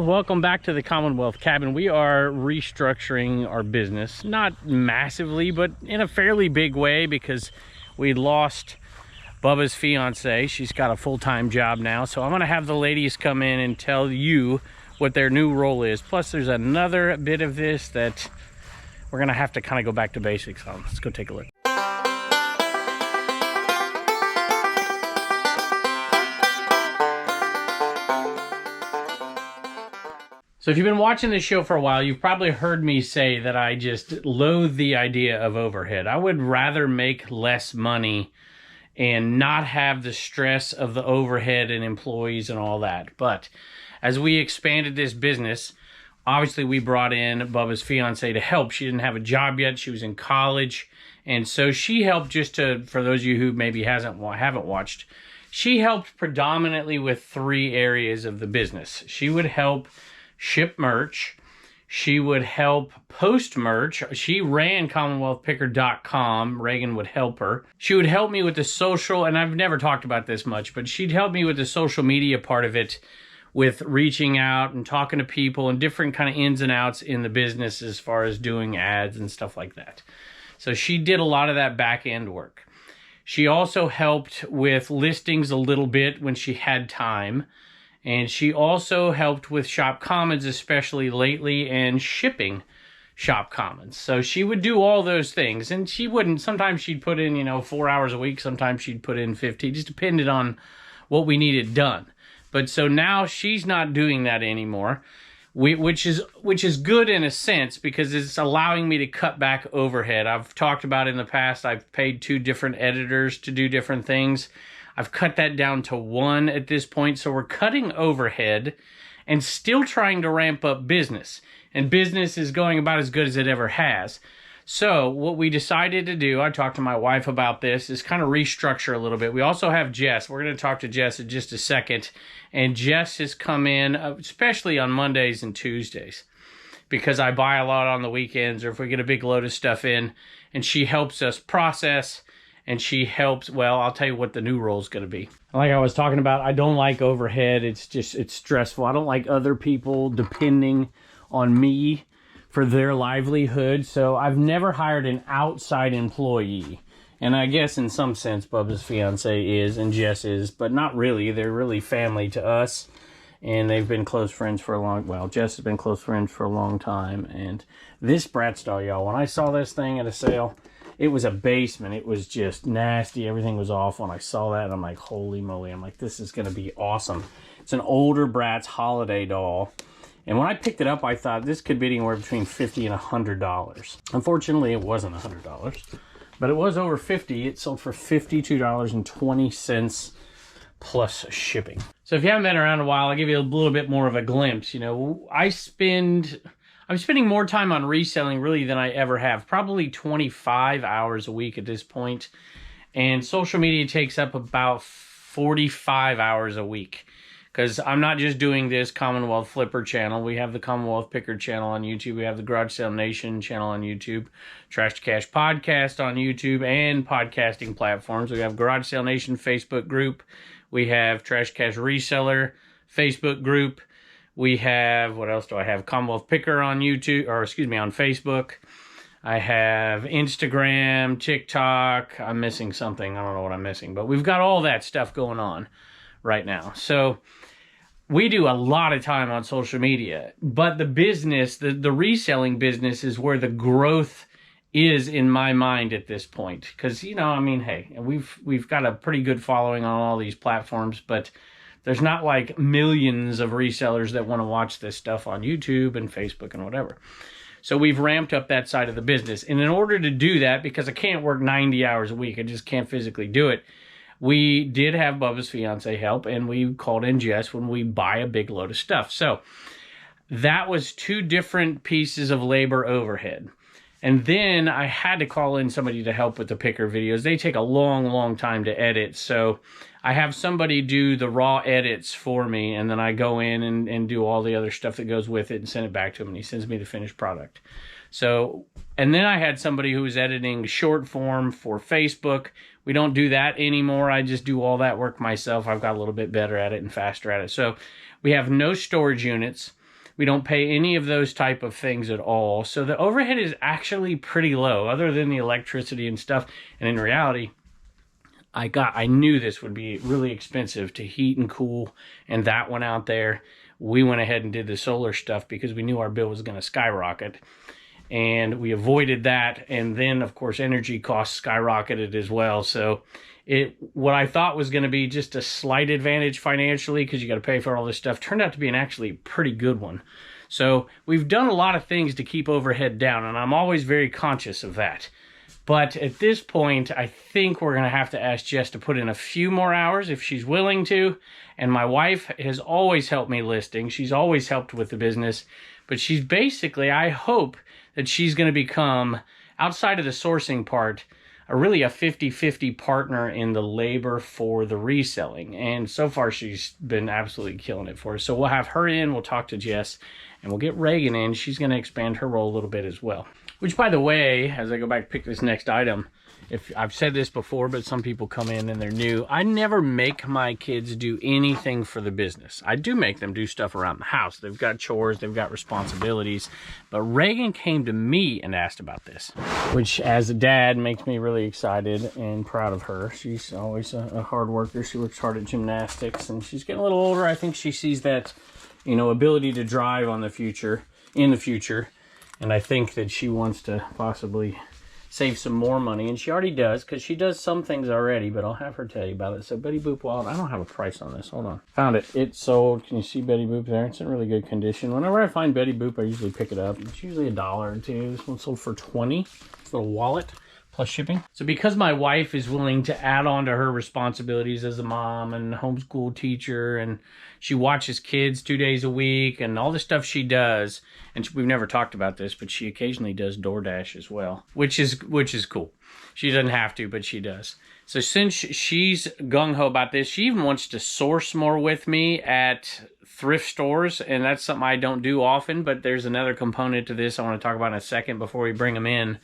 Welcome back to the Commonwealth cabin. We are restructuring our business, not massively, but in a fairly big way because we lost Bubba's fiance. She's got a full-time job now, so I'm gonna have the ladies come in and tell you what their new role is. Plus there's another bit of this that we're gonna have to kind of go back to basics on. Let's go take a look. So if you've been watching this show for a while, you've probably heard me say that I just loathe the idea of overhead. I would rather make less money and not have the stress of the overhead and employees and all that. But as we expanded this business, obviously we brought in Bubba's fiance to help. She didn't have a job yet. She was in college. And so she helped just to, for those of you who maybe haven't watched, she helped predominantly with 3 areas of the business. She would help ship merch. She would help post merch. She ran CommonwealthPicker.com. Reagan would help her. She would help me with the social, and I've never talked about this much, but she'd help me with the social media part of it, with reaching out and talking to people and different kind of ins and outs in the business as far as doing ads and stuff like that. So she did a lot of that back end work. She also helped with listings a little bit when she had time. And she also helped with shop commons, especially lately, and shipping shop commons. So she would do all those things. And she wouldn't, sometimes she'd put in, 4 hours a week. Sometimes she'd put in 50, just depended on what we needed done. But so now she's not doing that anymore, which is good in a sense because it's allowing me to cut back overhead. I've talked about in the past, I've paid 2 different editors to do different things. I've cut that down to 1 at this point. So we're cutting overhead and still trying to ramp up business. And business is going about as good as it ever has. So what we decided to do, I talked to my wife about this, is kind of restructure a little bit. We also have Jess. We're going to talk to Jess in just a second. And Jess has come in, especially on Mondays and Tuesdays, because I buy a lot on the weekends or if we get a big load of stuff in, and she helps us process. And she helps, well, I'll tell you what the new role is going to be. Like I was talking about, I don't like overhead. It's stressful. I don't like other people depending on me for their livelihood. So I've never hired an outside employee. And I guess in some sense, Bubba's fiance is and Jess is, but not really. They're really family to us. And they've been close friends for a long, well, Jess has been close friends for a long time. And this brat stall, y'all, when I saw this thing at a sale, it was a basement. It was just nasty. Everything was off. When I saw that, I'm like, holy moly. I'm like, this is going to be awesome. It's an older Bratz holiday doll. And when I picked it up, I thought this could be anywhere between $50 and $100. Unfortunately, it wasn't $100, but it was over $50. It sold for $52.20 plus shipping. So if you haven't been around a while, I'll give you a little bit more of a glimpse. I'm spending more time on reselling really than I ever have, probably 25 hours a week at this point. And social media takes up about 45 hours a week because I'm not just doing this Commonwealth Flipper channel. We have the Commonwealth Picker channel on YouTube. We have the Garage Sale Nation channel on YouTube, Trash to Cash podcast on YouTube and podcasting platforms. We have Garage Sale Nation Facebook group. We have Trash Cash Reseller Facebook group. We have, what else do I have? Commonwealth Picker on YouTube, or excuse me, on Facebook. I have Instagram, TikTok. I'm missing something. I don't know what I'm missing, but we've got all that stuff going on right now. So we do a lot of time on social media, but the business, the reselling business is where the growth is in my mind at this point. Because, hey, we've got a pretty good following on all these platforms, but there's not like millions of resellers that want to watch this stuff on YouTube and Facebook and whatever. So we've ramped up that side of the business. And in order to do that, because I can't work 90 hours a week, I just can't physically do it, we did have Bubba's fiance help, and we called in Jess when we buy a big load of stuff. So that was 2 different pieces of labor overhead. And then I had to call in somebody to help with the picker videos. They take a long, long time to edit. So I have somebody do the raw edits for me, and then I go in and do all the other stuff that goes with it and send it back to him, and he sends me the finished product. So, and then I had somebody who was editing short form for Facebook. We don't do that anymore. I just do all that work myself. I've got a little bit better at it and faster at it. So we have no storage units. We don't pay any of those type of things at all. So the overhead is actually pretty low, other than the electricity and stuff. And in reality, I knew this would be really expensive to heat and cool, and that one out there. We went ahead and did the solar stuff because we knew our bill was going to skyrocket, and we avoided that. And then, of course, energy costs skyrocketed as well. So what I thought was going to be just a slight advantage financially because you got to pay for all this stuff turned out to be an actually pretty good one. So we've done a lot of things to keep overhead down, and I'm always very conscious of that. But at this point, I think we're going to have to ask Jess to put in a few more hours if she's willing to. And my wife has always helped me listing. She's always helped with the business. But she's basically, I hope that she's going to become, outside of the sourcing part, really a 50-50 partner in the labor for the reselling. And so far, she's been absolutely killing it for us. So we'll have her in, we'll talk to Jess, and we'll get Reagan in. She's going to expand her role a little bit as well. Which, by the way, as I go back to pick this next item, if I've said this before, but some people come in and they're new, I never make my kids do anything for the business. I do make them do stuff around the house. They've got chores, they've got responsibilities. But Reagan came to me and asked about this, which as a dad makes me really excited and proud of her. She's always a hard worker. She works hard at gymnastics, and she's getting a little older. I think she sees that, you know, ability to drive in the future. And I think that she wants to possibly save some more money. And she already does, because she does some things already, but I'll have her tell you about it. So Betty Boop Wallet, I don't have a price on this. Hold on. Found it. It's sold. Can you see Betty Boop there? It's in really good condition. Whenever I find Betty Boop, I usually pick it up. It's usually $1 or $2. This one sold for $20. It's a little wallet plus shipping. So because my wife is willing to add on to her responsibilities as a mom and homeschool teacher, and she watches kids 2 days a week and all the stuff she does, and we've never talked about this, but she occasionally does DoorDash as well, which is cool. She doesn't have to, but she does. So since she's gung-ho about this, she even wants to source more with me at thrift stores, and that's something I don't do often, but there's another component to this I want to talk about in a second before we bring them in.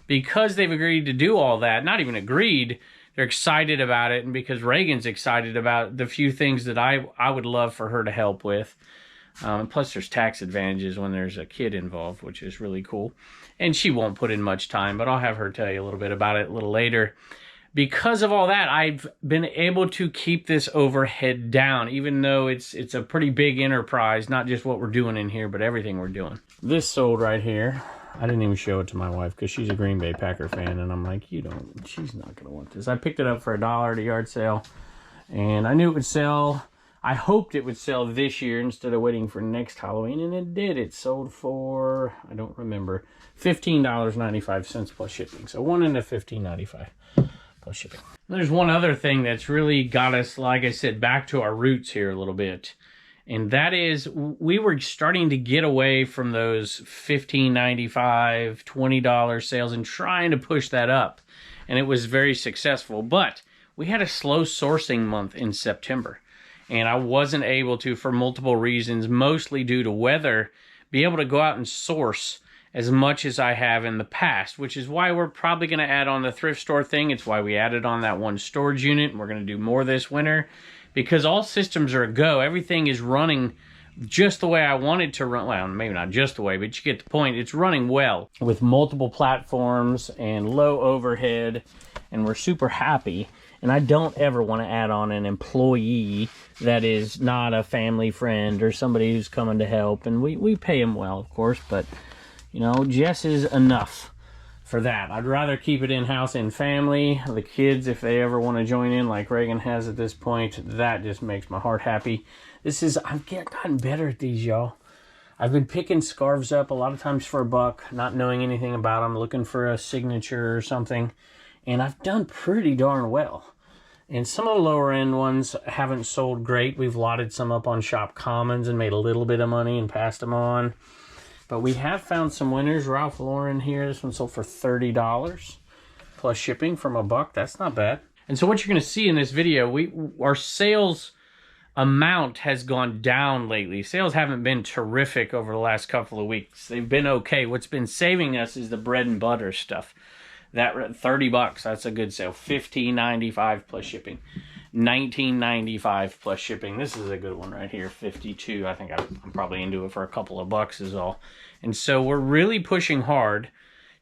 Because they've agreed to do all that, not even agreed, they're excited about it, and because Reagan's excited about the few things that I would love for her to help with. Plus there's tax advantages when there's a kid involved, which is really cool. And she won't put in much time, but I'll have her tell you a little bit about it a little later. Because of all that, I've been able to keep this overhead down, even though it's a pretty big enterprise, not just what we're doing in here, but everything we're doing. This sold right here. I didn't even show it to my wife because she's a Green Bay Packer fan, and I'm like, she's not going to want this. I picked it up for $1 at a yard sale, and I knew it would sell. I hoped it would sell this year instead of waiting for next Halloween, and it did. It sold for, I don't remember, $15.95 plus shipping. So one into $15.95 plus shipping. There's one other thing that's really got us, like I said, back to our roots here a little bit. And that is, we were starting to get away from those $15.95, $20 sales and trying to push that up. And it was very successful. But we had a slow sourcing month in September. And I wasn't able to, for multiple reasons, mostly due to weather, be able to go out and source as much as I have in the past, which is why we're probably going to add on the thrift store thing. It's why we added on that one storage unit, and we're going to do more this winter. Because all systems are a go. Everything is running just the way I want it to run. Well, maybe not just the way, but you get the point. It's running well with multiple platforms and low overhead, and we're super happy. And I don't ever want to add on an employee that is not a family friend or somebody who's coming to help. And we pay them well, of course, but, you know, Jess is enough for that. I'd rather keep it in-house in family. The kids, if they ever want to join in like Reagan has at this point, that just makes my heart happy. I've gotten better at these, y'all. I've been picking scarves up a lot of times for $1, not knowing anything about them, looking for a signature or something, and I've done pretty darn well. And some of the lower end ones haven't sold great. We've lotted some up on Shop Commons and made a little bit of money and passed them on. But we have found some winners. Ralph Lauren here. This one sold for $30 plus shipping from $1. That's not bad. And so what you're going to see in this video, our sales amount has gone down lately. Sales haven't been terrific over the last couple of weeks. They've been okay. What's been saving us is the bread and butter stuff. That $30, that's a good sale. $15.95 plus shipping. $19.95 plus shipping. This is a good one right here, 52. I think I'm probably into it for a couple of bucks is all. And so we're really pushing hard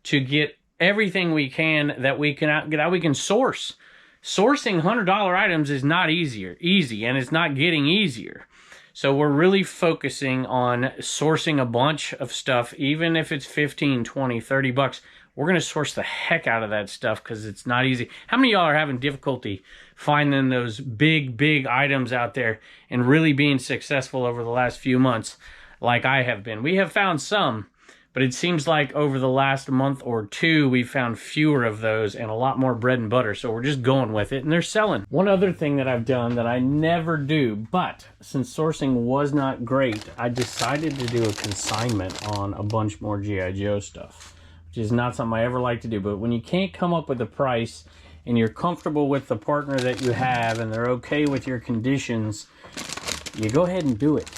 to get everything we can that we can source. Sourcing $100 items is not easy, and it's not getting easier. So we're really focusing on sourcing a bunch of stuff, even if it's 15, 20, 30 bucks. We're going to source the heck out of that stuff because it's not easy. How many of y'all are having difficulty finding those big items out there and really being successful over the last few months like I have been? We have found some, but it seems like over the last month or two, we've found fewer of those and a lot more bread and butter. So we're just going with it, and they're selling. One other thing that I've done that I never do, but since sourcing was not great, I decided to do a consignment on a bunch more G.I. Joe stuff, which is not something I ever like to do. But when you can't come up with a price and you're comfortable with the partner that you have and they're okay with your conditions, you go ahead and do it.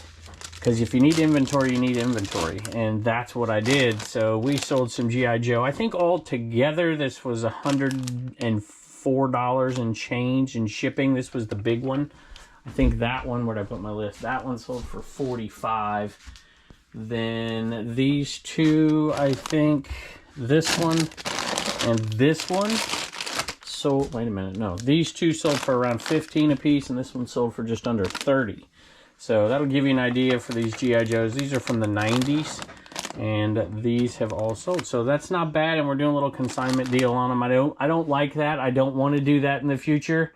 Because if you need inventory, you need inventory. And that's what I did. So we sold some G.I. Joe. I think all together this was $104 and change in shipping. This was the big one. I think that one, where'd I put my list? That one sold for $45. Then these two, I think this one and this one sold, wait a minute, no. These two sold for around $15 a piece, and this one sold for just under $30. So that'll give you an idea for these G.I. Joes. These are from the 90s, and these have all sold. So that's not bad, and we're doing a little consignment deal on them. I don't like that. I don't want to do that in the future.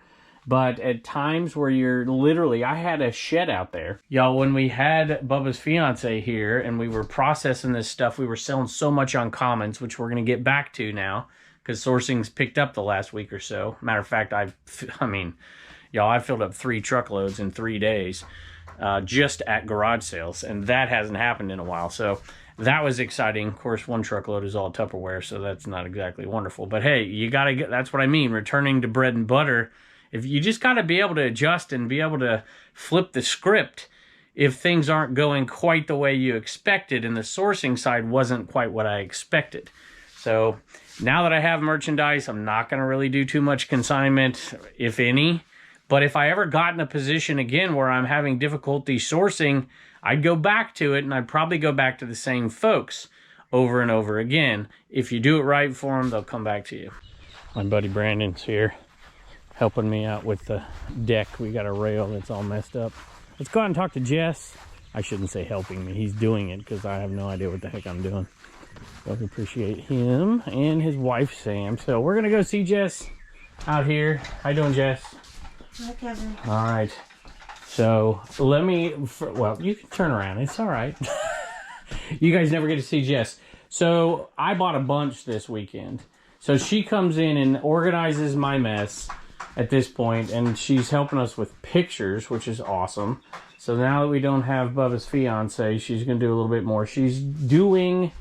But at times where you're literally, I had a shed out there. Y'all, when we had Bubba's fiance here and we were processing this stuff, we were selling so much on Commons, which we're going to get back to now because sourcing's picked up the last week or so. Matter of fact, I mean, y'all, I filled up 3 truckloads in 3 days. Just at garage sales, and that hasn't happened in a while, so that was exciting. Of course, 1 truckload is all Tupperware, so that's not exactly wonderful, but hey, you gotta get, that's what I mean, returning to bread and butter. If you just gotta be able to adjust and be able to flip the script if things aren't going quite the way you expected, and the sourcing side wasn't quite what I expected. So now that I have merchandise, I'm not gonna really do too much consignment, if any. But if I ever got in a position again where I'm having difficulty sourcing, I'd go back to it, and I'd probably go back to the same folks over and over again. If you do it right for them, they'll come back to you. My buddy Brandon's here helping me out with the deck. We got a rail that's all messed up. Let's go out and talk to Jess. I shouldn't say helping me. He's doing it because I have no idea what the heck I'm doing. So I appreciate him and his wife, Sam. So we're going to go see Jess out here. How you doing, Jess? Hi, Kevin. All right. So let me, well, you can turn around. It's all right. You guys never get to see Jess. So I bought a bunch this weekend. So she comes in and organizes my mess at this point, and she's helping us with pictures, which is awesome. So now that we don't have Bubba's fiance, she's going to do a little bit more. She's doing,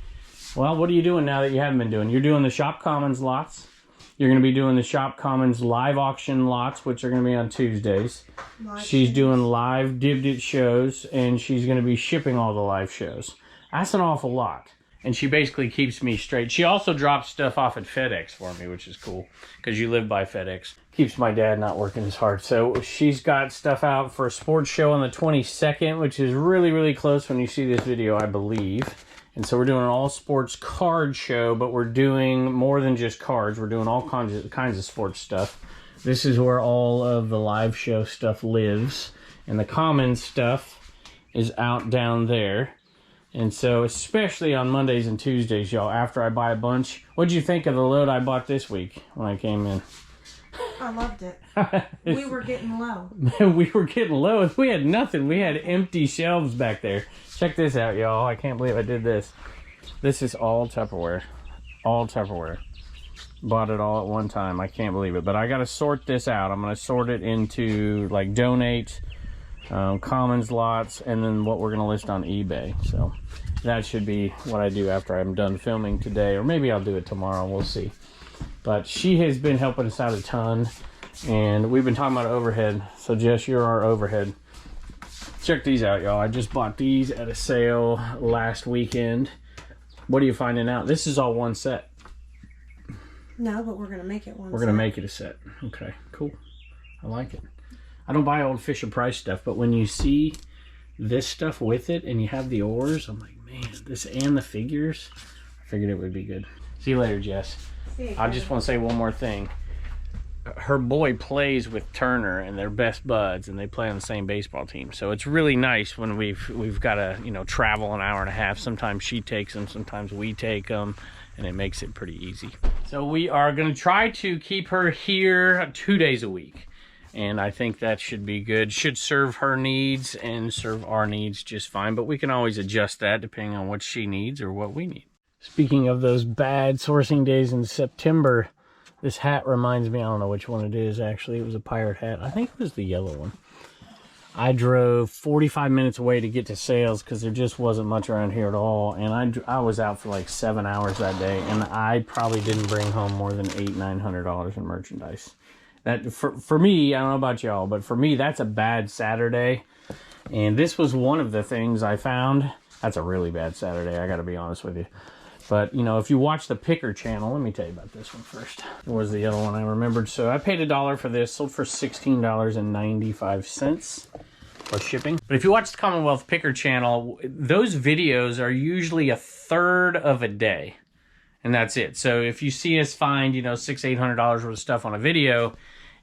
well, what are you doing now that you haven't been doing? You're doing the Shop Commons lots. You're going to be doing the Shop Commons live auction lots, which are going to be on Tuesdays. She's doing live Dibdit shows, and she's going to be shipping all the live shows. That's an awful lot. And she basically keeps me straight. She also drops stuff off at FedEx for me, which is cool, because you live by FedEx. Keeps my dad not working as hard. So she's got stuff out for a sports show on the 22nd, which is really, really close when you see this video, I believe. And so we're doing an all sports card show, but we're doing more than just cards. We're doing all kinds of sports stuff. This is where all of the live show stuff lives. And the common stuff is out down there. And so especially on Mondays and Tuesdays, y'all, after I buy a bunch. What'd you think of the load I bought this week when I came in? I loved it. We were getting low. We were getting low. We had nothing. We had empty shelves back there. Check this out, y'all. I can't believe I did this. This is all Tupperware. All Tupperware. Bought it all at one time. I can't believe it. But I got to sort this out. I'm going to sort it into, like, donate, commons lots, and then what we're going to list on eBay. So that should be what I do after I'm done filming today. Or maybe I'll do it tomorrow. We'll see. But she has been helping us out a ton. And we've been talking about overhead. So, Jess, you're our overhead. Check these out, y'all. I just bought these at a sale last weekend. What are you finding out? This is all one set. No, but we're going to make it one set. We're going to make it a set. Okay, cool. I like it. I don't buy old Fisher Price stuff, but when you see this stuff with it and you have the oars, I'm like, man, this and the figures, I figured it would be good. See you later, Jess. I just want to say one more thing. Her boy plays with Turner, and they're best buds, and they play on the same baseball team. So it's really nice when we've got to, you know, travel an hour and a half. Sometimes she takes them, sometimes we take them, and it makes it pretty easy. So we are going to try to keep her here 2 days a week. And I think that should be good. Should serve her needs and serve our needs just fine. But we can always adjust that depending on what she needs or what we need. Speaking of those bad sourcing days in September, this hat reminds me, I don't know which one it is actually. It was a pirate hat. I think it was the yellow one. I drove 45 minutes away to get to sales because there just wasn't much around here at all. And I was out for like 7 hours that day. And I probably didn't bring home more than $800-900 in merchandise. That for me, I don't know about y'all, but for me, that's a bad Saturday. And this was one of the things I found. That's a really bad Saturday, I got to be honest with you. But, you know, if you watch the Picker channel, let me tell you about this one first. It was the other one I remembered. So I paid $1 for this, sold for $16.95 plus shipping. But if you watch the Commonwealth Picker channel, those videos are usually a third of a day. And that's it. So if you see us find, you know, $600-800 worth of stuff on a video,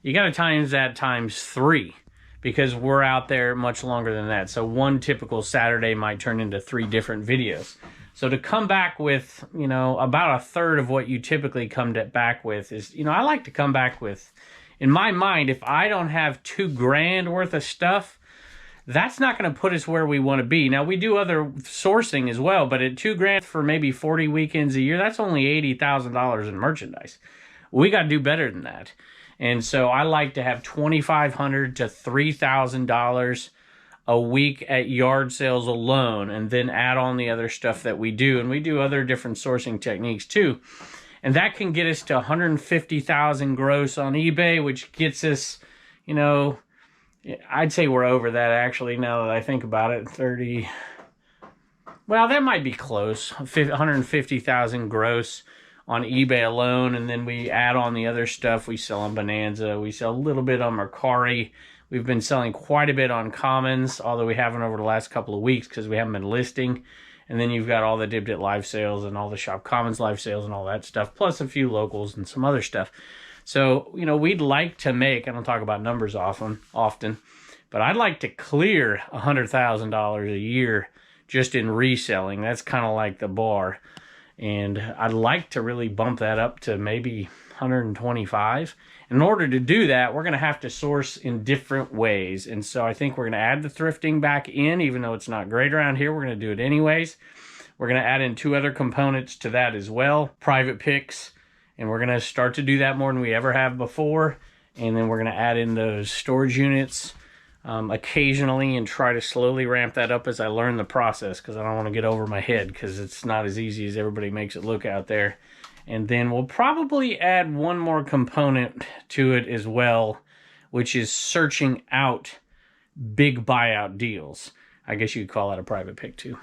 you got to times that times 3 because we're out there much longer than that. So one typical Saturday might turn into 3 different videos. So to come back with, you know, about a third of what you typically come back with is, you know, I like to come back with, in my mind, if I don't have $2,000 worth of stuff, that's not going to put us where we want to be. Now, we do other sourcing as well, but at $2,000 for maybe 40 weekends a year, that's only $80,000 in merchandise. We got to do better than that. And so I like to have $2,500 to $3,000 a week at yard sales alone, and then add on the other stuff that we do. And we do other different sourcing techniques too. And that can get us to $150,000 gross on eBay, which gets us, you know, I'd say we're over that actually now that I think about it. 30, well, that might be close. 150,000 gross on eBay alone, and then we add on the other stuff. We sell on Bonanza. We sell a little bit on Mercari. We've been selling quite a bit on Commons, although we haven't over the last couple of weeks because we haven't been listing. And then you've got all the Dibdit live sales and all the Shop Commons live sales and all that stuff, plus a few locals and some other stuff. So, you know, we'd like to make, I don't talk about numbers often, but I'd like to clear $100,000 a year just in reselling. That's kind of like the bar. And I'd like to really bump that up to maybe 125. In order to do that, we're going to have to source in different ways. And so I think we're going to add the thrifting back in, even though it's not great around here. We're going to do it anyways. We're going to add in 2 other components to that as well, private picks. And we're going to start to do that more than we ever have before. And then we're going to add in those storage units occasionally and try to slowly ramp that up as I learn the process, because I don't want to get over my head, because it's not as easy as everybody makes it look out there. And then we'll probably add one more component to it as well, which is searching out big buyout deals. I guess you could call that a private pick too.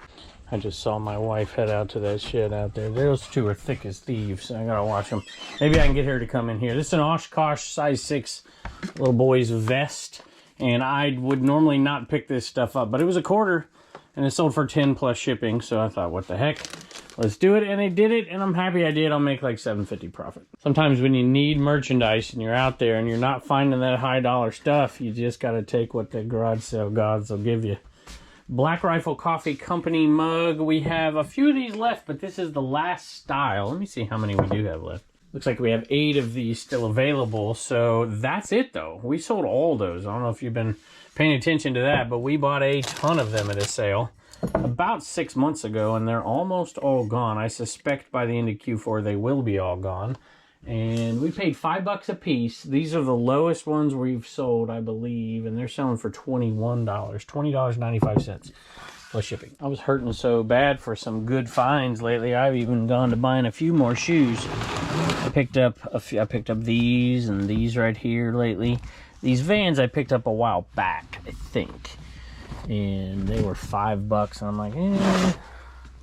I just saw my wife head out to that shed out there. Those 2 are thick as thieves, so I gotta watch them. Maybe I can get her to come in here. This is an Oshkosh size 6 little boy's vest, and I would normally not pick this stuff up, but it was a quarter, and it sold for 10 plus shipping, so I thought, what the heck? Let's do it, and I did it, and I'm happy I did. I'll make like $750 profit. Sometimes when you need merchandise and you're out there and you're not finding that high dollar stuff, you just got to take what the garage sale gods will give you. Black Rifle Coffee Company mug. We have a few of these left, but this is the last style. Let me see how many we do have left. Looks like we have 8 of these still available, so that's it though. We sold all those. I don't know if you've been paying attention to that, but we bought a ton of them at a sale about 6 months ago, and they're almost all gone. I suspect by the end of Q4 they will be all gone. And we paid $5 a piece. These are the lowest ones we've sold, I believe, and they're selling for $21, $20.95 plus shipping. I was hurting so bad for some good finds lately. I've even gone to buying a few more shoes. I picked up these and these right here lately. These Vans I picked up a while back, I think. And they were $5, and I'm like,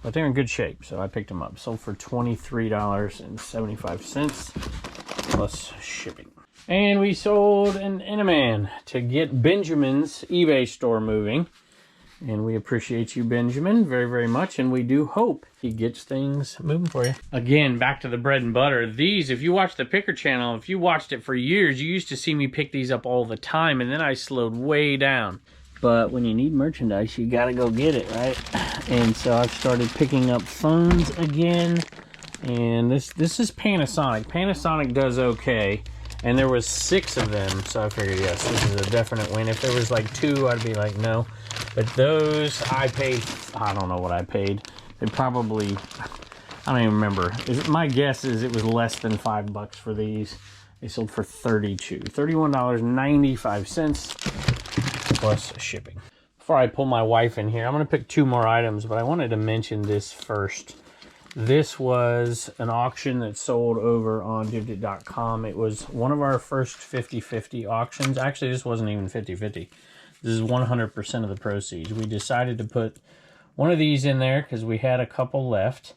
but they're in good shape, so I picked them up. Sold for $23.75 plus shipping. And we sold an Enaman to get Benjamin's eBay store moving. And we appreciate you, Benjamin, very, very much. And we do hope he gets things moving for you. Again, back to the bread and butter. These, if you watch the Picker channel, if you watched it for years, you used to see me pick these up all the time. And then I slowed way down. But when you need merchandise, you got to go get it, right? And so I've started picking up phones again. And this is Panasonic. Panasonic does okay. And there was 6 of them. So I figured, yes, this is a definite win. If there was like 2, I'd be like, no. But those, I paid, I don't know what I paid. They probably, I don't even remember. My guess is it was less than $5 for these. They sold for $31.95 plus shipping. Before I pull my wife in here, I'm going to pick 2 more items, but I wanted to mention this first. This was an auction that sold over on dibdit.com. It was one of our first 50-50 auctions. Actually, this wasn't even 50-50. This is 100% of the proceeds. We decided to put one of these in there because we had a couple left.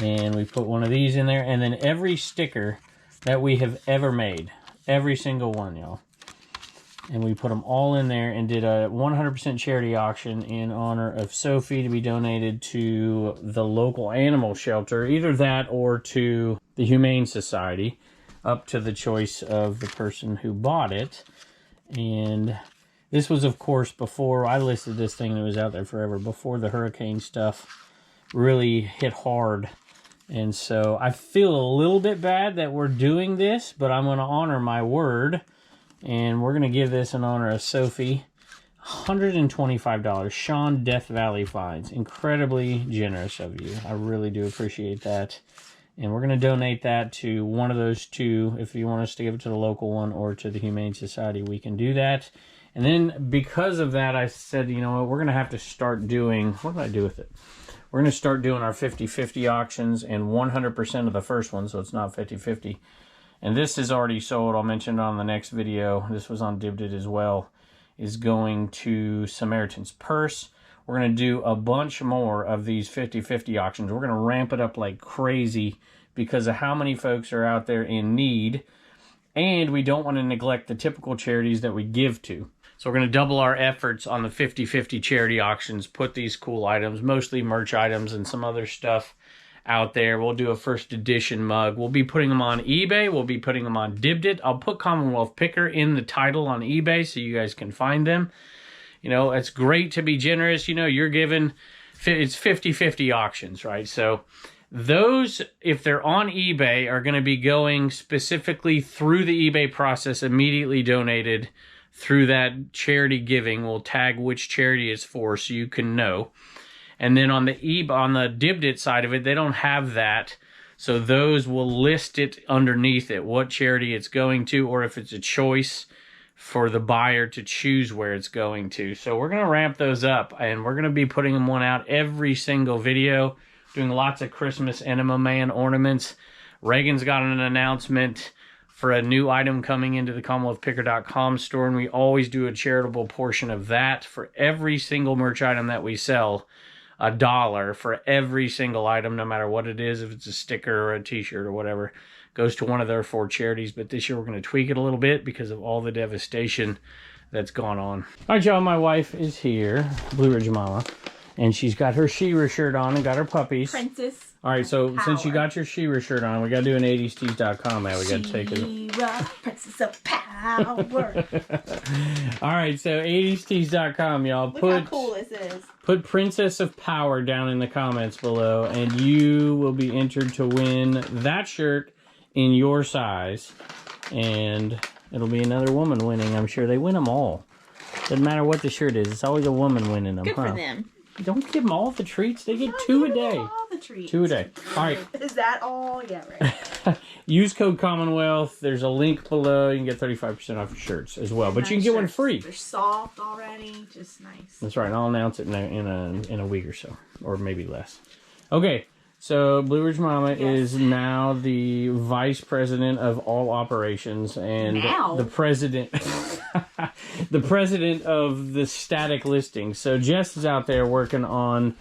And we put one of these in there. And then every sticker that we have ever made. Every single one, y'all. And we put them all in there and did a 100% charity auction in honor of Sophie to be donated to the local animal shelter. Either that or to the Humane Society. Up to the choice of the person who bought it. And this was, of course, before I listed this thing that was out there forever, before the hurricane stuff really hit hard. And so I feel a little bit bad that we're doing this, but I'm going to honor my word. And we're going to give this in honor of Sophie. $125. Sean Death Valley Finds. Incredibly generous of you. I really do appreciate that. And we're going to donate that to one of those 2. If you want us to give it to the local one or to the Humane Society, we can do that. And then because of that, I said, you know what, we're going to have to start doing, what did I do with it? We're going to start doing our 50-50 auctions and 100% of the first one, so it's not 50-50. And this is already sold. I'll mention it on the next video. This was on Dibdit as well. Is going to Samaritan's Purse. We're going to do a bunch more of these 50-50 auctions. We're going to ramp it up like crazy because of how many folks are out there in need. And we don't want to neglect the typical charities that we give to. So we're going to double our efforts on the 50-50 charity auctions, put these cool items, mostly merch items and some other stuff out there. We'll do a first edition mug. We'll be putting them on eBay. We'll be putting them on Dibdit. I'll put Commonwealth Picker in the title on eBay so you guys can find them. You know, it's great to be generous. You know, you're given, it's 50-50 auctions, right? So those, if they're on eBay, are going to be going specifically through the eBay process, immediately donated through that charity giving. We'll tag which charity it's for so you can know. And then on the Dibdit side of it, they don't have that. So those will list it underneath it, what charity it's going to, or if it's a choice for the buyer to choose where it's going to. So we're going to ramp those up, and we're going to be putting them one out every single video, doing lots of Christmas Enema Man ornaments. Reagan's got an announcement for a new item coming into the CommonwealthPicker.com store, and we always do a charitable portion of that for every single merch item that we sell. $1 for every single item, no matter what it is, if it's a sticker or a t-shirt or whatever, goes to one of their 4 charities. But this year we're going to tweak it a little bit because of all the devastation that's gone on. All right, y'all, my wife is here, Blue Ridge Mama, and she's got her She-Ra shirt on and got her puppies. Princess. All right, so Power. since you got your She-Ra shirt on, we got to do an 80stees.com ad. We got to take it. She-Ra, Princess of Power. All right, so 80stees.com, y'all. Look how cool this is. Put Princess of Power down in the comments below, and you will be entered to win that shirt in your size. And it'll be another woman winning. I'm sure they win them all. Doesn't matter what the shirt is. It's always a woman winning them. Good for them. Don't give them all the treats. They get 2 a day. All the treats. 2 a day. All right. Is that all? Yeah, right. Use code Commonwealth. There's a link below. You can get 35% off your shirts as well. But Nice you can get one shirts. free. They're soft already. Just nice. That's right. And I'll announce it in a week or so, or maybe less. Okay. So Blue Ridge Mama is now the vice president of all operations and the president the president of the static listing. So Jess is out there working on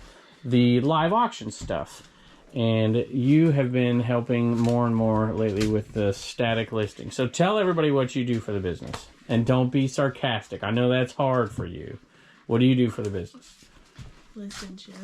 the live auction stuff. And you have been helping more and more lately with the static listing. So tell everybody what you do for the business. And don't be sarcastic. I know that's hard for you. What do you do for the business? Listen, shit.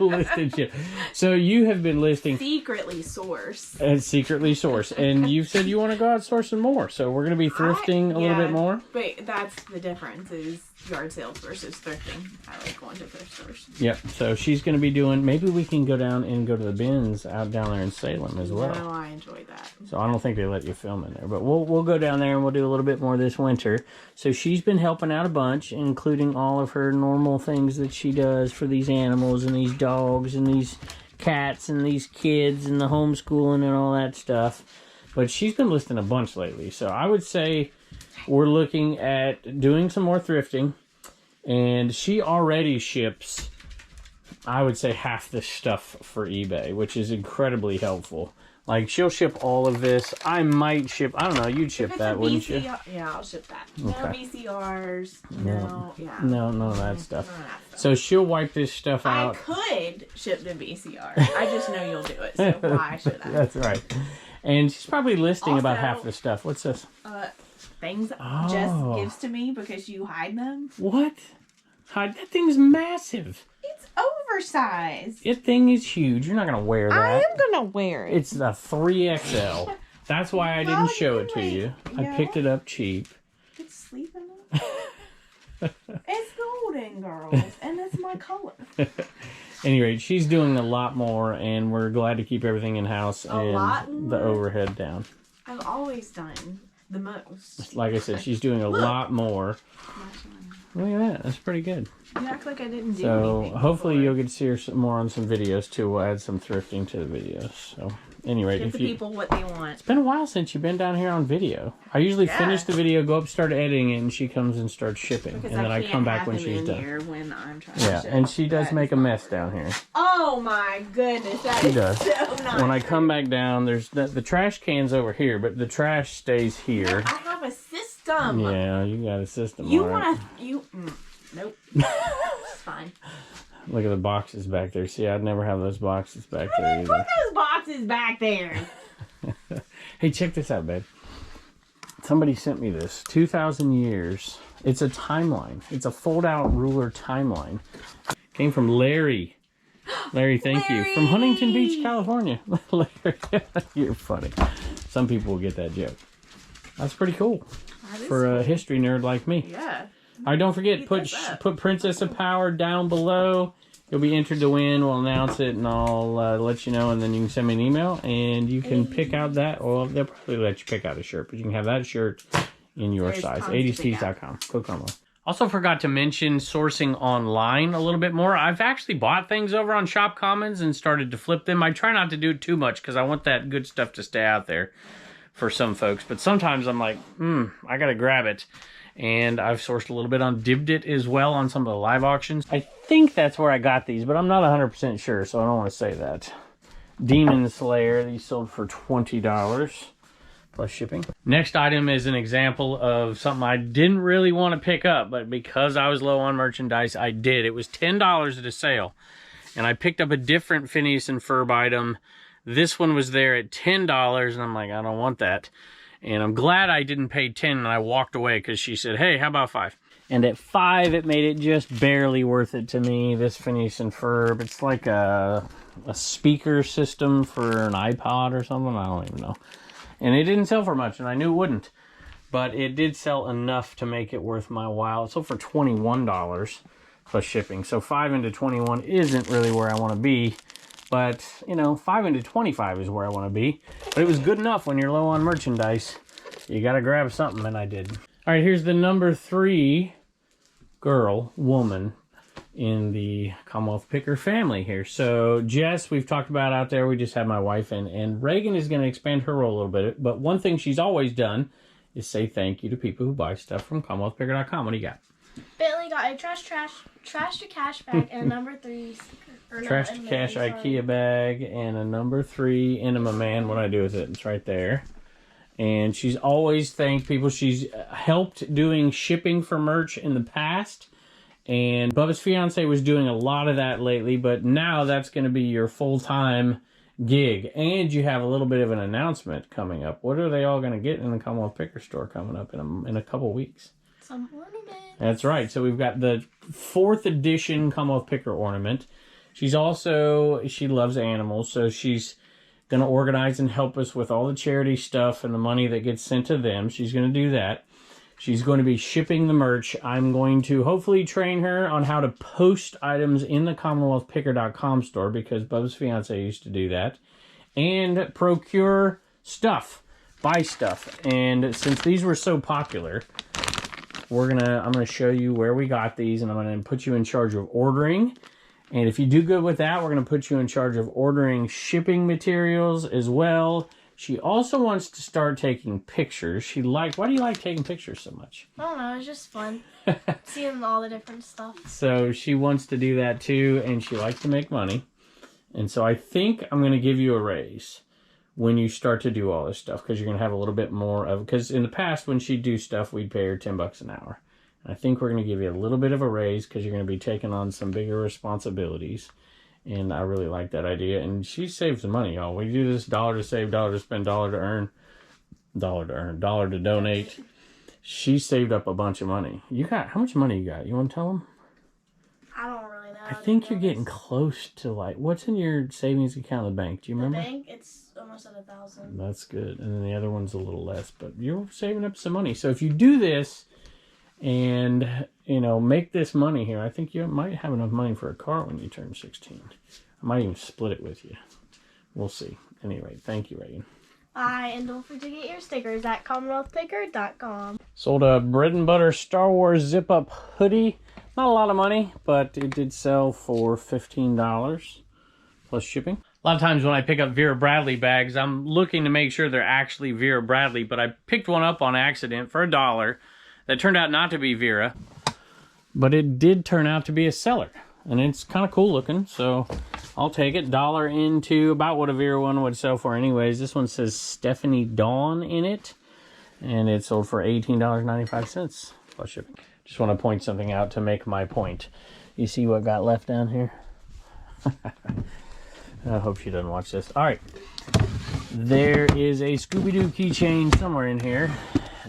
Listed shit. So you have been listing Secretly source. and secretly source, and you've said you want to go out sourcing more. So we're going to be thrifting a little bit more. But that's the difference is yard sales versus thrifting. I like going to thrift stores. Yep. So she's going to be doing. Maybe we can go down and go to the bins out down there in Salem as well. No, I enjoy that. So I don't think they let you film in there, but we'll go down there and we'll do a little bit more this winter. So she's been helping out a bunch, including all of her normal things that she does for these animals and these dogs and these cats and these kids and the homeschooling and all that stuff. But she's been listing a bunch lately. So I would say we're looking at doing some more thrifting. And she already ships, I would say, half the stuff for eBay, which is incredibly helpful. Like, she'll ship all of this. I might ship, I don't know, you'd ship that, wouldn't you? Yeah, I'll ship that. Okay. No VCRs. No, yeah. No, none of that stuff. None of that stuff. So she'll wipe this stuff out. I could ship the VCR. I just know you'll do it, so why should I? That's right. And she's probably listing about Also, half the stuff. What's this? Things Jess gives to me because you hide them. What? That thing's massive. It's oversized. That thing is huge. You're not going to wear that. I am gonna wear it. It's a 3XL. That's why I didn't show it to you. I picked it up cheap. It's sleeping in it. It's golden, girls, and it's my color. Anyway, she's doing a lot more, and we're glad to keep everything in-house and the overhead down. I've always done the most. Like I said, she's doing a lot more. Look at that. That's pretty good. You act like I didn't do So anything hopefully before. you'll get to see her some more on some videos, too. We'll add some thrifting to the videos. So anyway, Give the people what they want. It's been a while since you've been down here on video. I usually finish the video, go up, start editing it, and she comes and starts shipping. Because and then I come back when she's done. Here when I'm trying Yeah, to and she does make a mess down here. Oh my goodness, that She is does. so nice. When I come back down, there's the trash can's over here, but the trash stays here. I have a system. Yeah, you got a system. You all right. want to... Nope. It's fine. Look at the boxes back there. See, I'd never have those boxes back there either. Put those boxes back there. Hey, check this out, babe. Somebody sent me this. 2,000 years. It's a timeline. It's a fold-out ruler timeline. Came from Larry. Larry, thank you. From Huntington Beach, California. Larry, you're funny. Some people will get that joke. That's pretty cool. For a history nerd like me. Yeah. All right, don't forget, put Princess of Power down below. You'll be entered to win. We'll announce it, and I'll let you know, and then you can send me an email, and you can pick out that. Well, they'll probably let you pick out a shirt, but you can have that shirt in your size. 80stees.com. Click on one. Also forgot to mention sourcing online a little bit more. I've actually bought things over on Shop Commons and started to flip them. I try not to do it too much because I want that good stuff to stay out there for some folks. But sometimes I'm like, I got to grab it. And I've sourced a little bit on Dibdit as well on some of the live auctions. I think that's where I got these, but I'm not 100% sure, so I don't want to say that. Demon Slayer, these sold for $20 plus shipping. Next item is an example of something I didn't really want to pick up, but because I was low on merchandise, I did. It was $10 at a sale, and I picked up a different Phineas and Ferb item. This one was there at $10, and I'm like, I don't want that. And I'm glad I didn't pay 10 and I walked away because she said, hey, how about 5? And at 5, it made it just barely worth it to me, this Phineas and Ferb. It's like a speaker system for an iPod or something. I don't even know. And it didn't sell for much, and I knew it wouldn't. But it did sell enough to make it worth my while. It sold for $21 plus shipping. So 5 into 21 isn't really where I want to be. But, you know, 5 into 25 is where I want to be. But it was good enough when you're low on merchandise. You got to grab something, and I did. All right, here's the number 3 woman in the Commonwealth Picker family here. So, Jess, we've talked about out there. We just had my wife in. And Reagan is going to expand her role a little bit. But one thing she's always done is say thank you to people who buy stuff from CommonwealthPicker.com. What do you got? Bailey got a trash to cash bag and a number 3 sticker. Trash to cash IKEA bag and a number 3 Enema Man. What do I do with it? It's right there. And she's always thanked people. She's helped doing shipping for merch in the past. And Bubba's fiance was doing a lot of that lately, but now that's going to be your full-time gig. And you have a little bit of an announcement coming up. What are they all going to get in the Commonwealth Picker store coming up in a couple weeks? Some ornaments. That's right. So we've got the 4th edition Commonwealth Picker ornament. She loves animals, so she's going to organize and help us with all the charity stuff and the money that gets sent to them. She's going to do that. She's going to be shipping the merch. I'm going to hopefully train her on how to post items in the CommonwealthPicker.com store, because Bub's fiance used to do that, and procure stuff, buy stuff. And since these were so popular, I'm gonna show you where we got these, and I'm gonna put you in charge of ordering. And if you do good with that, we're gonna put you in charge of ordering shipping materials as well. She also wants to start taking pictures. Why do you like taking pictures so much? I don't know, it's just fun. Seeing all the different stuff. So she wants to do that too, and she likes to make money. And so I think I'm going to give you a raise when you start to do all this stuff, because you're going to have a little bit more of, because in the past when she'd do stuff, we'd pay her $10 an hour. And I think we're going to give you a little bit of a raise because you're going to be taking on some bigger responsibilities. And I really like that idea. And she saves the money, y'all. We do this dollar to save, dollar to spend, dollar to earn, dollar to donate. She saved up a bunch of money. How much money you got? You want to tell them? I don't really know. I think you're getting close to, like, what's in your savings account at the bank? Do you remember? The bank, it's almost at 1,000. That's good. And then the other one's a little less, but you're saving up some money. So if you do this and, make this money here, I think you might have enough money for a car when you turn 16. I might even split it with you. We'll see. Anyway, thank you, Reagan. Bye, and don't forget to get your stickers at CommonwealthPicker.com. Sold a bread and butter Star Wars zip-up hoodie. Not a lot of money, but it did sell for $15 plus shipping. A lot of times when I pick up Vera Bradley bags, I'm looking to make sure they're actually Vera Bradley, but I picked one up on accident for $1 that turned out not to be Vera, but it did turn out to be a seller, and it's kind of cool looking, so I'll take it. $1 into about what a Vera one would sell for anyways. This one says Stephanie Dawn in it, and it sold for $18.95 plus shipping. Just want to point something out to make my point. You see what got left down here? I hope she doesn't watch this. All right. There is a Scooby-Doo keychain somewhere in here.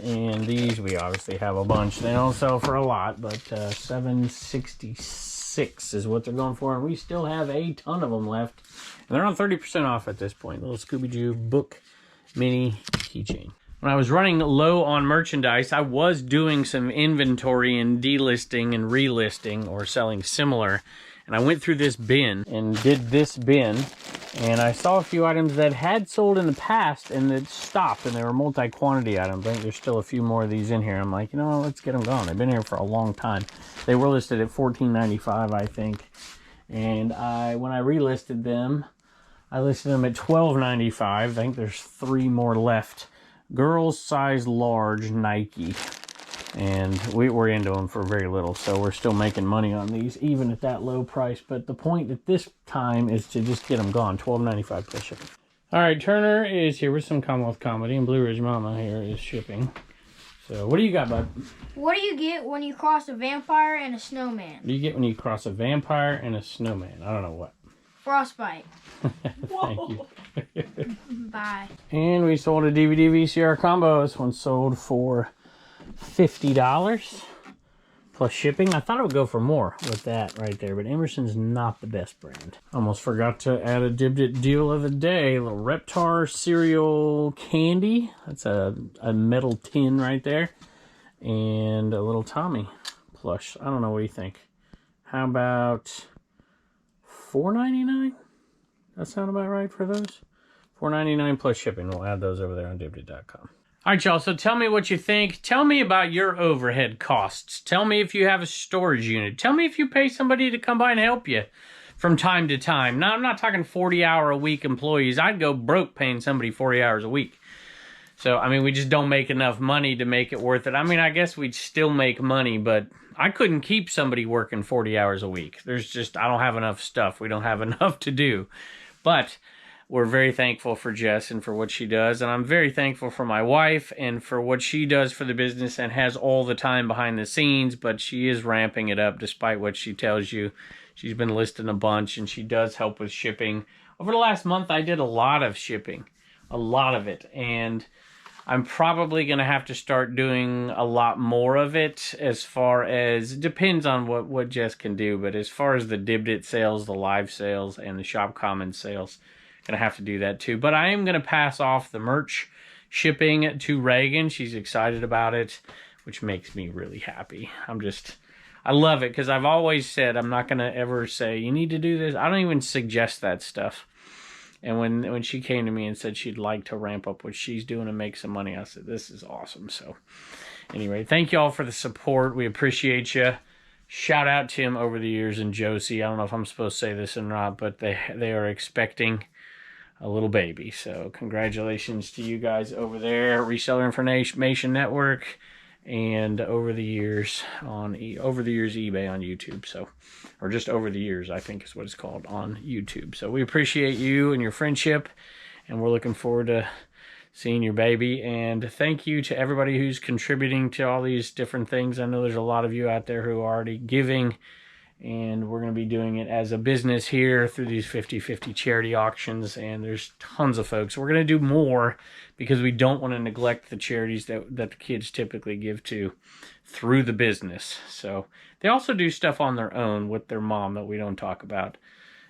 And these, we obviously have a bunch. They don't sell for a lot, but $7.66 is what they're going for. And we still have a ton of them left. And they're on 30% off at this point. Little Scooby-Doo book mini keychain. When I was running low on merchandise, I was doing some inventory and delisting and relisting, or selling similar. And I went through this bin and did this bin, and I saw a few items that had sold in the past and that stopped, and they were multi-quantity items. I think there's still a few more of these in here. I'm like, let's get them gone. They've been here for a long time. They were listed at $14.95, I think. And when I relisted them, I listed them at $12.95. I think there's 3 more left. Girls size large Nike, and we're into them for very little, so we're still making money on these even at that low price. But the point at this time is to just get them gone. $12.95 plus shipping. All right, Turner is here with some Commonwealth comedy, and Blue Ridge Mama here is shipping. So what do you got, bud? What do you get when you cross a vampire and a snowman? What do you get when you cross a vampire and a snowman? I don't know what. Frostbite. Thank you. Bye. And we sold a DVD VCR combo. This one sold for $50 plus shipping. I thought it would go for more with that right there, but Emerson's not the best brand. Almost forgot to add a Dibdit deal of the day. A little Reptar cereal candy. That's a metal tin right there. And a little Tommy plush. I don't know, what do you think? How about $4.99? That sound about right for those? $4.99 plus shipping. We'll add those over there on Dibdit.com. All right, y'all, so tell me what you think. Tell me about your overhead costs. Tell me if you have a storage unit. Tell me if you pay somebody to come by and help you from time to time. Now, I'm not talking 40-hour-a-week employees. I'd go broke paying somebody 40 hours a week. So, we just don't make enough money to make it worth it. I guess we'd still make money, but I couldn't keep somebody working 40 hours a week. I don't have enough stuff. We don't have enough to do. But we're very thankful for Jess and for what she does. And I'm very thankful for my wife and for what she does for the business and has all the time behind the scenes. But she is ramping it up despite what she tells you. She's been listing a bunch, and she does help with shipping. Over the last month, I did a lot of shipping. A lot of it. And I'm probably going to have to start doing a lot more of it, as far as, it depends on what Jess can do, but as far as the Dibdit sales, the live sales, and the Shop Commons sales, going to have to do that too. But I am going to pass off the merch shipping to Reagan. She's excited about it, which makes me really happy. I love it, because I've always said I'm not going to ever say, you need to do this. I don't even suggest that stuff. And when she came to me and said she'd like to ramp up what she's doing and make some money, I said, this is awesome. So anyway, thank you all for the support. We appreciate you. Shout out to him over the years and Josie. I don't know if I'm supposed to say this or not, but they are expecting a little baby. So congratulations to you guys over there, Reseller Information Network, and over the years eBay on YouTube. So, or just over the years, I think is what it's called on YouTube. So we appreciate you and your friendship, and we're looking forward to seeing your baby. And thank you to everybody who's contributing to all these different things. I know there's a lot of you out there who are already giving, and we're going to be doing it as a business here through these 50-50 charity auctions, and there's tons of folks. We're going to do more because we don't want to neglect the charities that the kids typically give to through the business. So they also do stuff on their own with their mom that we don't talk about.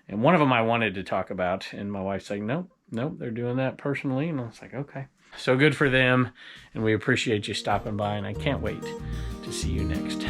And one of them I wanted to talk about, and my wife's like, nope, they're doing that personally. And I was like, okay. So good for them, and we appreciate you stopping by, and I can't wait to see you next.